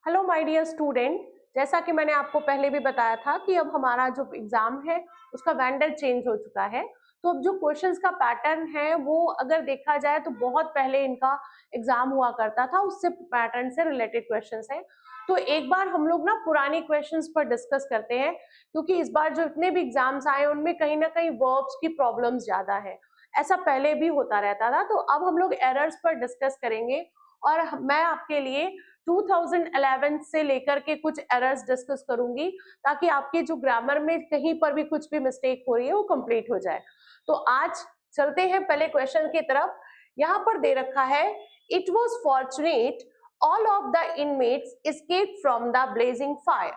Hello my dear student, जैसा कि मैंने आपको पहले भी बताया था कि अब हमारा जो एग्जाम है उसका वेंडर चेंज हो चुका है। तो अब जो क्वेश्चंस का पैटर्न है वो अगर देखा जाए तो बहुत पहले इनका एग्जाम हुआ करता था, उससे पैटर्न से रिलेटेड क्वेश्चंस हैं। तो एक बार हम लोग ना पुरानी क्वेश्चंस पर डिस्कस करते हैं, क्योंकि इस बार जो इतने भी एग्जाम्स आए उनमें कहीं ना कहीं वर्ब्स की प्रॉब्लम्स ज्यादा है। ऐसा पहले भी होता रहता था, तो अब हम लोग एरर्स पर डिस्कस करेंगे और मैं आपके लिए 2011 से लेकर के कुछ एरर्स डिस्कस करूंगी, ताकि आपके जो ग्रामर में कहीं पर भी कुछ भी मिस्टेक हो रही है वो कंप्लीट हो जाए। तो आज चलते हैं पहले क्वेश्चन की तरफ। यहाँ पर दे रखा है, it was fortunate all of the inmates escaped from the blazing fire.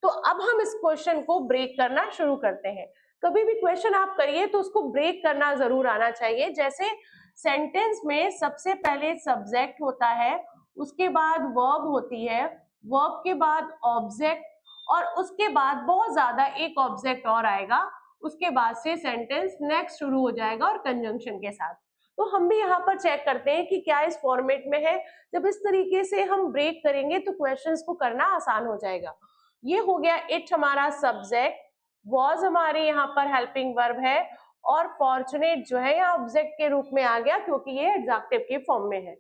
तो अब हम इस क्वेश्चन को ब्रेक करना शुरू करते हैं। कभी भी क्वेश्चन आप करिए तो उसको ब्रेक करना जरूर आना चाहिए। जैसे सेंटेंस में सबसे पहले सब्जेक्ट होता है, उसके बाद वर्ब होती है, वर्ब के बाद ऑब्जेक्ट, और उसके बाद बहुत ज्यादा एक ऑब्जेक्ट और आएगा, उसके बाद से सेंटेंस नेक्स्ट शुरू हो जाएगा और कंजंक्शन के साथ। तो हम भी यहाँ पर चेक करते हैं कि क्या इस फॉर्मेट में है। जब इस तरीके से हम ब्रेक करेंगे तो क्वेश्चंस को करना आसान हो जाएगा। ये हो गया इट हमारा सब्जेक्ट, वॉज हमारे यहाँ पर हेल्पिंग वर्ब है, और फॉर्चुनेट जो है यहाँ ऑब्जेक्ट के रूप में आ गया क्योंकि ये एडजेक्टिव के फॉर्म में है।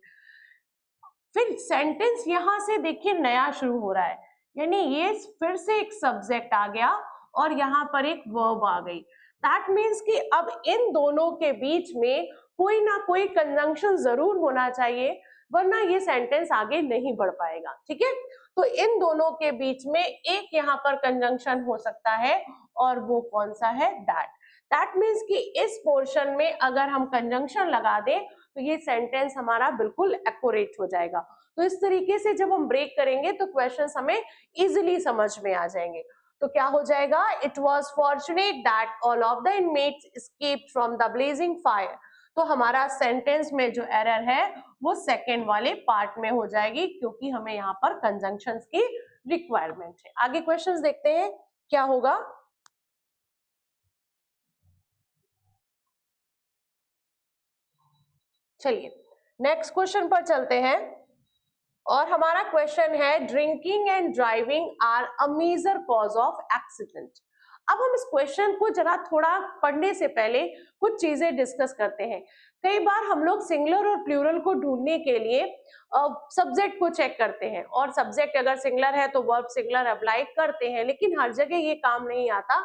फिर सेंटेंस यहां से देखिए नया शुरू हो रहा है, यानी ये फिर से एक सब्जेक्ट आ गया और यहाँ पर एक वर्ब आ गई। दैट मीन्स कि अब इन दोनों के बीच में कोई ना कोई कंजंक्शन जरूर होना चाहिए, वरना ये सेंटेंस आगे नहीं बढ़ पाएगा। ठीक है, तो इन दोनों के बीच में एक यहाँ पर कंजंक्शन हो सकता है, और वो कौन सा है? दैट। दैट मीन्स कि इस पोर्शन में अगर हम कंजंक्शन लगा दें तो ये सेंटेंस हमारा बिल्कुल एक्यूरेट हो जाएगा। तो इस तरीके से जब हम ब्रेक करेंगे तो क्वेश्चंस हमें इजीली समझ में आ जाएंगे। तो क्या हो जाएगा? It was fortunate that all of the inmates escaped from the blazing fire. तो हमारा सेंटेंस में जो एरर है वो सेकेंड वाले पार्ट में हो जाएगी, क्योंकि हमें यहाँ पर कंजंक्शंस की रिक्वायरमेंट है। आगे क्वेश्चंस देखते हैं क्या होगा। चलिए नेक्स्ट क्वेश्चन पर चलते हैं, और हमारा क्वेश्चन है, drinking and driving are a major cause of accident. अब हम इस क्वेश्चन को जरा थोड़ा पढ़ने से पहले कुछ चीजें डिस्कस करते हैं। कई बार हम लोग सिंगुलर और प्लूरल को ढूंढने के लिए सब्जेक्ट को चेक करते हैं, और सब्जेक्ट अगर सिंगुलर है तो वर्ब सिंगुलर अप्लाई करते हैं, लेकिन हर जगह ये काम नहीं आता।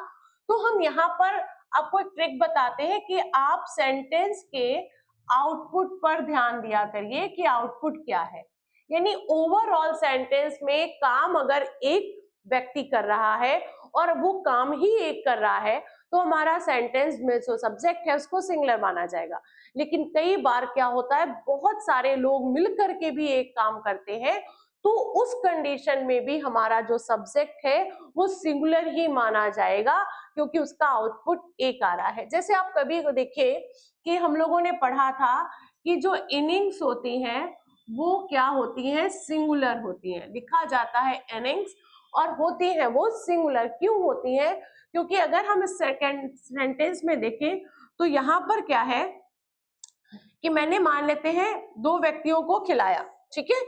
तो हम यहाँ पर आपको एक ट्रिक बताते हैं कि आप सेंटेंस के आउटपुट पर ध्यान दिया करिए कि आउटपुट क्या है। यानी ओवरऑल सेंटेंस में काम अगर एक व्यक्ति कर रहा है और वो काम ही एक कर रहा है, तो हमारा सेंटेंस में जो सब्जेक्ट है उसको सिंगुलर माना जाएगा। लेकिन कई बार क्या होता है, बहुत सारे लोग मिलकर के भी एक काम करते हैं, तो उस कंडीशन में भी हमारा जो सब्जेक्ट है वो सिंगुलर ही माना जाएगा, क्योंकि उसका आउटपुट एक आ रहा है। जैसे आप कभी देखिए कि हम लोगों ने पढ़ा था कि जो इनिंग्स होती हैं वो क्या होती हैं? सिंगुलर होती हैं। लिखा जाता है इनिंग्स और होती है वो सिंगुलर। क्यों होती है? क्योंकि अगर हम इस सेकंड सेंटेंस में देखें तो यहाँ पर क्या है कि मैंने मान लेते हैं दो व्यक्तियों को खिलाया। ठीक है,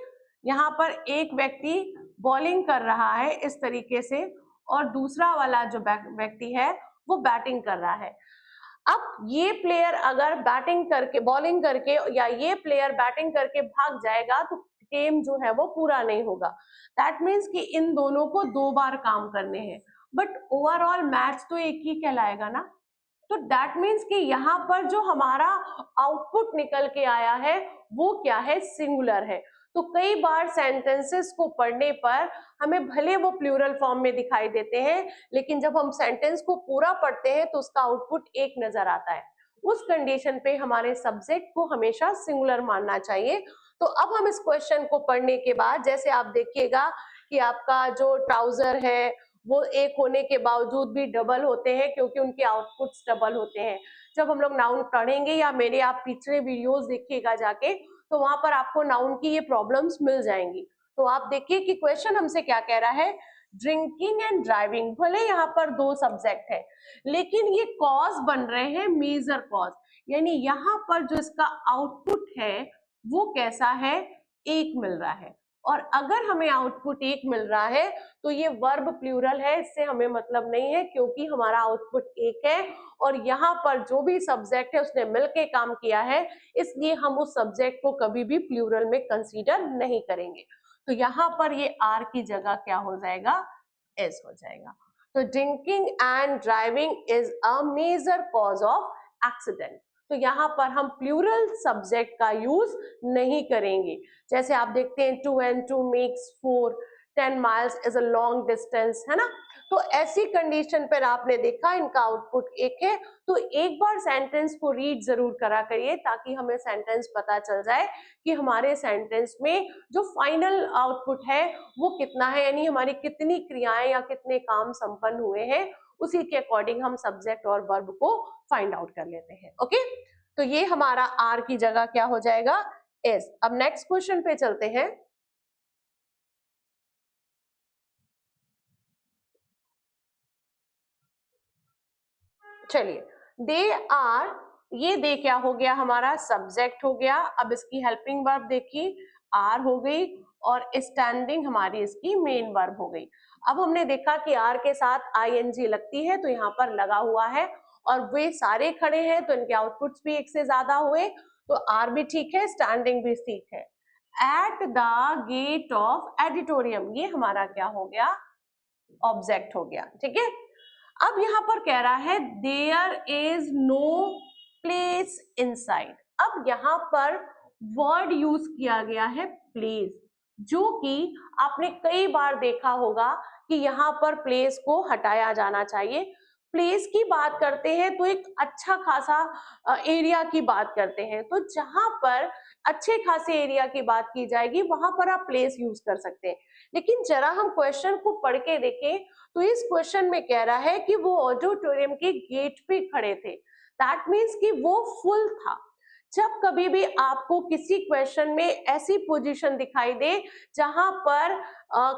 यहाँ पर एक व्यक्ति बॉलिंग कर रहा है इस तरीके से, और दूसरा वाला जो व्यक्ति है वो बैटिंग कर रहा है। अब ये प्लेयर अगर बैटिंग करके बॉलिंग करके, या ये प्लेयर बैटिंग करके भाग जाएगा तो गेम जो है वो पूरा नहीं होगा। दैट मीन्स कि इन दोनों को दो बार काम करने हैं, बट ओवरऑल मैच तो एक ही कहलाएगा ना। तो दैट मीन्स कि यहाँ पर जो हमारा आउटपुट निकल के आया है वो क्या है? सिंगुलर है। तो कई बार सेंटेंसेस को पढ़ने पर हमें भले वो प्लूरल फॉर्म में दिखाई देते हैं, लेकिन जब हम सेंटेंस को पूरा पढ़ते हैं तो उसका आउटपुट एक नजर आता है। उस कंडीशन पे हमारे सब्जेक्ट को हमेशा सिंगुलर मानना चाहिए। तो अब हम इस क्वेश्चन को पढ़ने के बाद, जैसे आप देखिएगा कि आपका जो ट्राउजर है वो एक होने के बावजूद भी डबल होते हैं, क्योंकि उनके आउटपुट्स डबल होते हैं। जब हम लोग नाउन पढ़ेंगे, या मेरे आप पिछले वीडियोस देखिएगा जाके, तो वहां पर आपको नाउन की ये प्रॉब्लम्स मिल जाएंगी। तो आप देखिए कि क्वेश्चन हमसे क्या कह रहा है, ड्रिंकिंग एंड ड्राइविंग। भले यहाँ पर दो सब्जेक्ट है, लेकिन ये कॉज बन रहे हैं मेजर कॉज, यानी यहाँ पर जो इसका आउटपुट है वो कैसा है? एक मिल रहा है। और अगर हमें आउटपुट एक मिल रहा है तो ये वर्ब प्लूरल है, इससे हमें मतलब नहीं है क्योंकि हमारा आउटपुट एक है और यहाँ पर जो भी सब्जेक्ट है उसने मिलके काम किया है, इसलिए हम उस सब्जेक्ट को कभी भी प्लूरल में कंसीडर नहीं करेंगे। तो यहाँ पर ये आर की जगह क्या हो जाएगा, एस हो जाएगा। तो drinking and driving is a major cause of accident. तो यहाँ पर हम प्लूरल सब्जेक्ट का यूज नहीं करेंगे। जैसे आप देखते हैं 2 and 2 makes 4, 10 miles is a long distance, है ना। तो ऐसी कंडीशन पर आपने देखा इनका आउटपुट एक है, तो एक बार सेंटेंस को रीड जरूर करा करिए ताकि हमें सेंटेंस पता चल जाए कि हमारे सेंटेंस में जो फाइनल आउटपुट है वो कितना है, यानी हमारी कितनी क्रियाएं या कितने काम संपन्न हुए हैं, उसी के अकॉर्डिंग हम सब्जेक्ट और वर्ब को फाइंड आउट कर लेते हैं। ओके, तो ये हमारा आर की जगह क्या हो जाएगा, एस। अब नेक्स्ट क्वेश्चन पे चलते हैं। चलिए, दे आर, ये दे क्या हो गया, हमारा सब्जेक्ट हो गया। अब इसकी हेल्पिंग वर्ब देखिए, आर हो गई और स्टैंडिंग हमारी इसकी मेन वर्ब हो गई। अब हमने देखा कि आर के साथ आईएनजी लगती है तो यहाँ पर लगा हुआ है और वे सारे खड़े हैं तो इनके आउटपुट्स भी एक से ज्यादा हुए, तो आर भी ठीक है, स्टैंडिंग भी ठीक है। एट द गेट ऑफ एडिटोरियम, ये हमारा क्या हो गया, ऑब्जेक्ट हो गया। ठीक है, अब यहाँ पर कह रहा है there is no place inside. अब यहाँ पर वर्ड यूज किया गया है प्लेस, जो कि आपने कई बार देखा होगा कि यहाँ पर प्लेस को हटाया जाना चाहिए। प्लेस की बात करते हैं तो एक अच्छा खासा एरिया की बात करते हैं, तो जहां पर अच्छे खासे एरिया की बात की जाएगी वहां पर आप प्लेस यूज कर सकते हैं। लेकिन जरा हम क्वेश्चन को पढ़ के देखें तो इस क्वेश्चन में कह रहा है कि वो ऑडिटोरियम के गेट पे खड़े थे, दैट मीन्स कि वो फुल था। जब कभी भी आपको किसी क्वेश्चन में ऐसी पोजीशन दिखाई दे जहां पर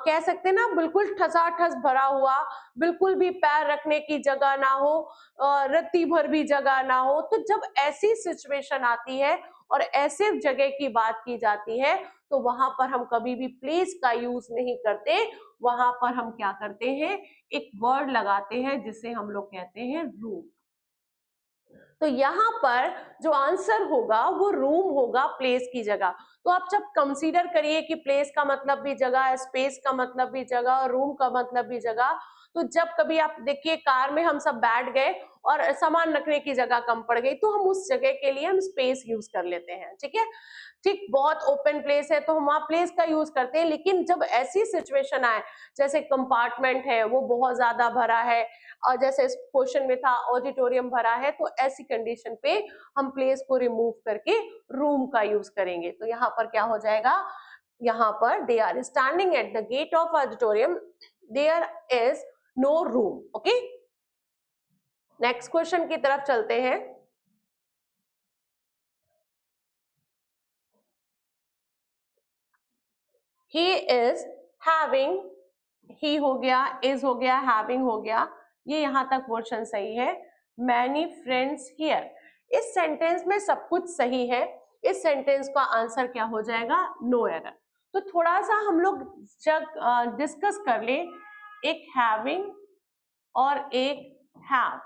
कह सकते हैं ना बिल्कुल ठसाठस भरा हुआ, बिल्कुल भी पैर रखने की जगह ना हो, रत्ती भर भी जगह ना हो, तो जब ऐसी सिचुएशन आती है और ऐसे जगह की बात की जाती है तो वहां पर हम कभी भी प्लेस का यूज नहीं करते, वहां पर हम क्या करते हैं, एक वर्ड लगाते हैं जिसे हम लोग कहते हैं रूम। तो यहाँ पर जो आंसर होगा वो रूम होगा प्लेस की जगह। तो आप जब कंसीडर करिए कि प्लेस का मतलब भी जगह है, स्पेस का मतलब भी जगह और रूम का मतलब भी जगह, तो जब कभी आप देखिए कार में हम सब बैठ गए और सामान रखने की जगह कम पड़ गई तो हम उस जगह के लिए हम स्पेस यूज कर लेते हैं। ठीक है, ठीक, बहुत ओपन प्लेस है तो हम वहाँ प्लेस का यूज करते हैं। लेकिन जब ऐसी सिचुएशन आए जैसे कंपार्टमेंट है वो बहुत ज्यादा भरा है और जैसे इस क्वेश्चन में था ऑडिटोरियम भरा है, तो ऐसी कंडीशन पे हम प्लेस को रिमूव करके रूम का यूज करेंगे। तो यहाँ पर क्या हो जाएगा, यहाँ पर they are standing at the gate of auditorium, there is no room. Okay, next question की तरफ चलते हैं। he is having, he हो गया, is हो गया, having हो गया, ये यहां तक पोर्शन सही है। many friends here, इस सेंटेंस में सब कुछ सही है, इस सेंटेंस का आंसर क्या हो जाएगा, नो एरर। तो थोड़ा सा हम लोग जब डिस्कस कर ले, एक having और एक have,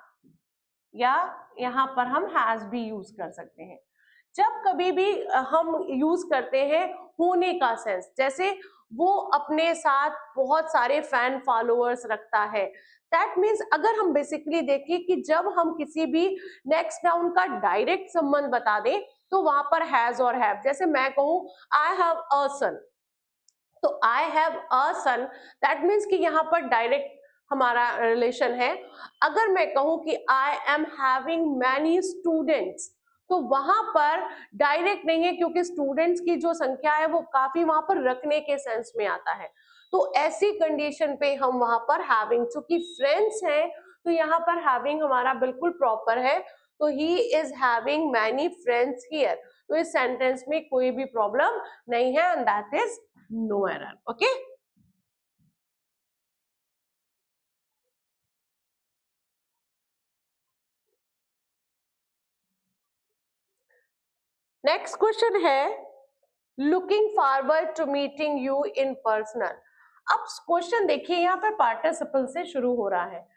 या यहाँ पर हम हैज भी यूज कर सकते हैं। जब कभी भी हम यूज करते हैं होने का सेंस, जैसे वो अपने साथ बहुत सारे फैन फॉलोअर्स रखता है, दैट मीन्स अगर हम बेसिकली देखें कि जब हम किसी भी नेक्स्ट नाउन का डायरेक्ट संबंध बता दें तो वहां पर हैज और हैव, जैसे मैं कहूं आई हैव अ सन, तो I have a son, that means कि यहाँ पर डायरेक्ट हमारा रिलेशन है। अगर मैं कहूं कि I am having many students, तो वहां पर डायरेक्ट नहीं है क्योंकि स्टूडेंट्स की जो संख्या है वो काफी वहां पर रखने के सेंस में आता है। तो ऐसी कंडीशन पे हम वहां पर हैविंग, चूंकि फ्रेंड्स हैं तो यहाँ पर हैविंग हमारा बिल्कुल प्रॉपर है। तो he is having many friends here, तो इस सेंटेंस में कोई भी प्रॉब्लम नहीं है and that is no error. Okay, next question है looking forward to meeting you in personal. अब क्वेश्चन देखिए, यहाँ पर पार्टिसिपल से शुरू हो रहा है।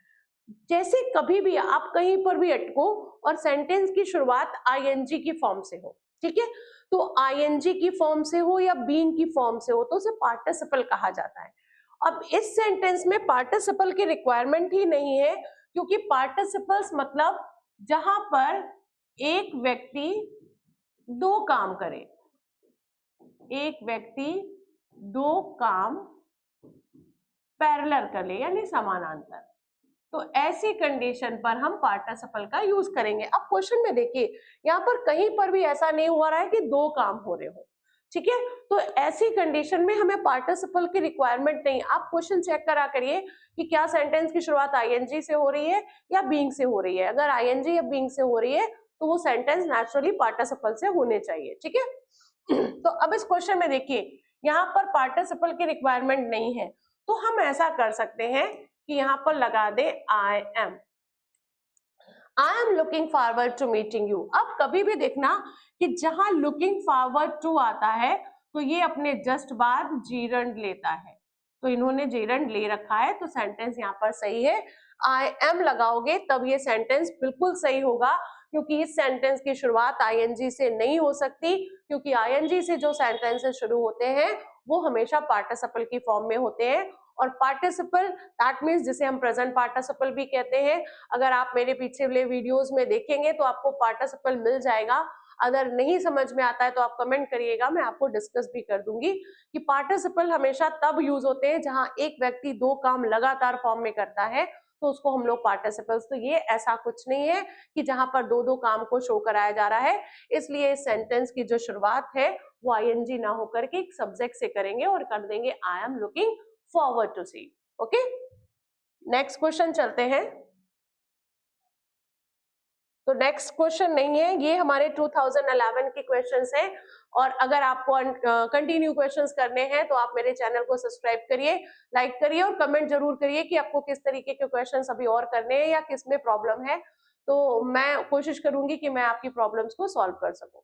जैसे कभी भी आप कहीं पर भी अटको और सेंटेंस की शुरुआत आईएनजी की फॉर्म से हो, ठीक है, तो आईएनजी की फॉर्म से हो या बीइंग की फॉर्म से हो तो उसे पार्टिसिपल कहा जाता है। अब इस सेंटेंस में पार्टिसिपल की रिक्वायरमेंट ही नहीं है, क्योंकि पार्टिसिपल्स मतलब जहां पर एक व्यक्ति दो काम करे, एक व्यक्ति दो काम पैरेलल कर ले यानी समानांतर, तो ऐसी कंडीशन पर हम पार्टिसिपल का यूज करेंगे। अब क्वेश्चन में देखिए, यहाँ पर कहीं पर भी ऐसा नहीं हो रहा है कि दो काम हो रहे हो, ठीक है, तो ऐसी कंडीशन में हमें पार्टिसिपल की रिक्वायरमेंट नहीं। आप क्वेश्चन चेक करा करिए कि क्या सेंटेंस की शुरुआत आईएनजी से हो रही है या बीइंग से हो रही है। अगर आईएनजी या बीइंग से हो रही है तो वो सेंटेंस नेचुरली पार्टिसिपल से होने चाहिए, ठीक है। तो अब इस क्वेश्चन में देखिए, यहाँ पर पार्टिसिपल की रिक्वायरमेंट नहीं है, तो हम ऐसा कर सकते हैं कि यहाँ पर लगा दे I am looking forward to meeting you. अब कभी भी देखना कि जहां लुकिंग फॉरवर्ड टू आता है तो ये अपने जस्ट बाद जीरंड लेता है, तो इन्होंने जीरंड ले रखा है, तो सेंटेंस यहाँ पर सही है। आई एम लगाओगे तब ये सेंटेंस बिल्कुल सही होगा, क्योंकि इस सेंटेंस की शुरुआत आईएनजी से नहीं हो सकती, क्योंकि आईएनजी से जो सेंटेंसेस शुरू होते हैं वो हमेशा पार्टिसिपल की फॉर्म में होते हैं। और पार्टिसिपल दैट मीन्स जिसे हम प्रेजेंट पार्टिसिपल भी कहते हैं। अगर आप मेरे पीछे वाले वीडियोस में देखेंगे तो आपको पार्टिसिपल मिल जाएगा। अगर नहीं समझ में आता है तो आप कमेंट करिएगा, मैं आपको डिस्कस भी कर दूंगी कि पार्टिसिपल हमेशा तब यूज होते हैं जहां एक व्यक्ति दो काम लगातार फॉर्म में करता है, तो उसको हम लोग पार्टिसिपल्स। तो ये ऐसा कुछ नहीं है कि जहां पर दो दो काम को शो कराया जा रहा है, इसलिए इस सेंटेंस की जो शुरुआत है वो आईएनजी ना होकर के एक सब्जेक्ट से करेंगे और कर देंगे I am looking forward to see. Okay, next question चलते हैं। तो नेक्स्ट क्वेश्चन नहीं है, ये हमारे 2011 के क्वेश्चंस हैं। और अगर आपको कंटिन्यू क्वेश्चंस करने हैं तो आप मेरे चैनल को सब्सक्राइब करिए, लाइक करिए और कमेंट जरूर करिए कि आपको किस तरीके के क्वेश्चंस अभी और करने हैं या किस में प्रॉब्लम है, तो मैं कोशिश करूंगी कि मैं आपकी प्रॉब्लम्स को सॉल्व कर सकूं।